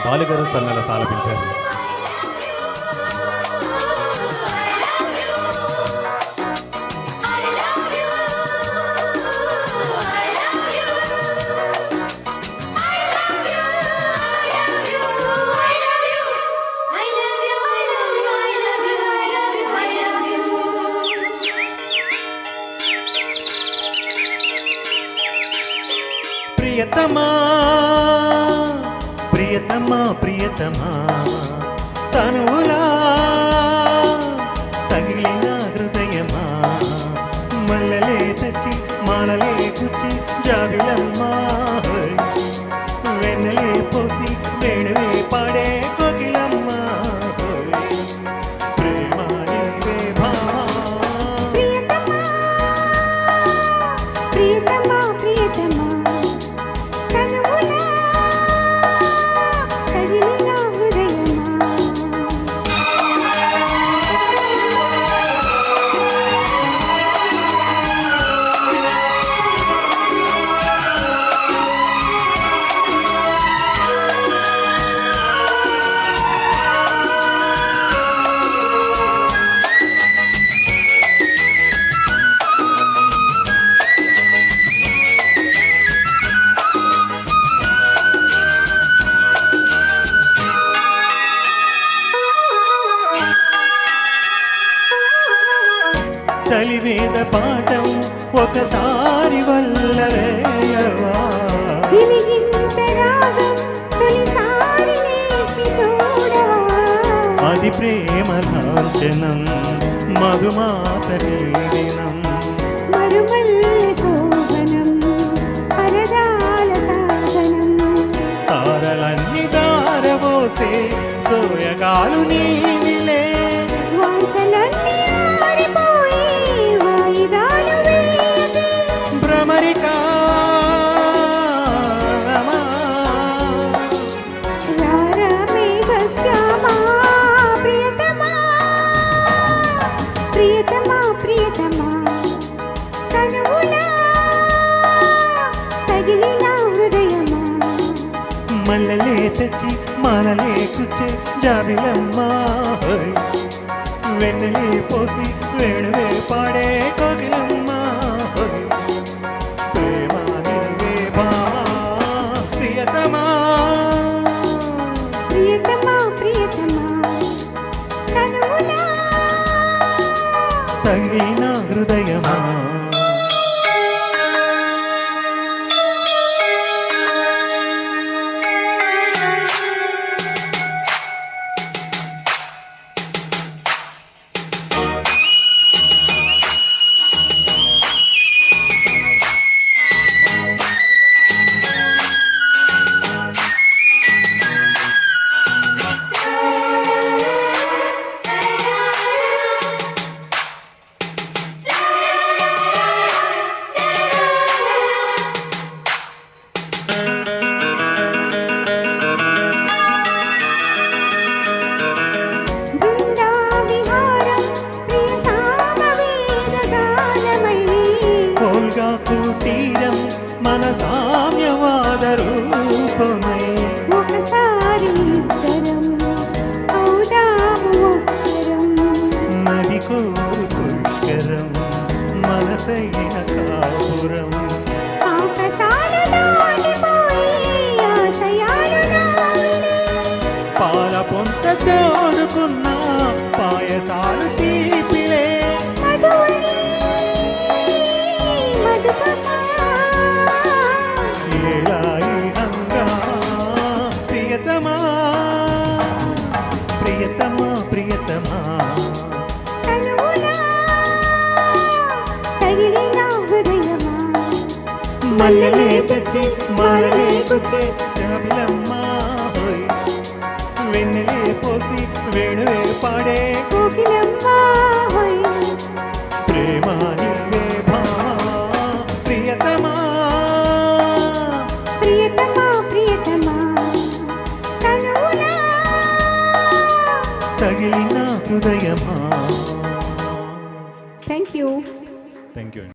బాలుగారు సన్నల తాలపించారు. ప్రియతమా ప్రియతమా ప్రియతమా తనువులా తగిలిన హృదయమా మల్లలే తెచ్చి మాలలే గుచ్చి జాబిలమ్మా వెన్నలే పోసి వేణువే పాడే కోకిలమ్మా ప్రేమ నీవే భామా. ప్రియతమా ప్రియతమా చలివేద పాఠం ఒకసారి వల్లవేయవా అది ప్రేమ లాంఛనం మధుమాస దినం తారలన్నీ దారబోసే సోయగాలు నీవిలే భ్రమరికా ప్రియతమా ప్రియతమా తనువులా తగిలిన హృదయమా మల్లలే తెచ్చి మాలలే కుచ్చే జాబిలమ్మా వెన్నెలే పోసి వేణువే పాడే కోకిలమ్మా ప్రేమ నీవే భామా. ప్రియతమా ప్రియతమా ప్రియతమా తనువులా తగిలిన హృదయమా. తీరం మన సామ్యవాద రూపమై ఒకసారి ఇద్దరం అవుదాము ఒక్కరం నది కోరు పుష్కరం మనసైన కాపురం ఆకాశాలు దాటిపోయి ఆశయాలు నావిలే పాల పొంత తోడుకున్న పాయసాలు తీపిలే మధువని మధుపమా ప్రియతమా ప్రియతమా ప్రియతమా తనువులా తగిలిన హృదయమా మల్లెలే తెచ్చి మాలలే గుచ్చే జాబిలమ్మా వెన్నెలే పోసి వేణువే పాడే కోకిలమ్మా ప్రేమ నీవే భామా. ప్రియతమా ప్రియతమా ప్రియతమా తనువులా తగిలిన హృదయమా. Thank you. Thank you.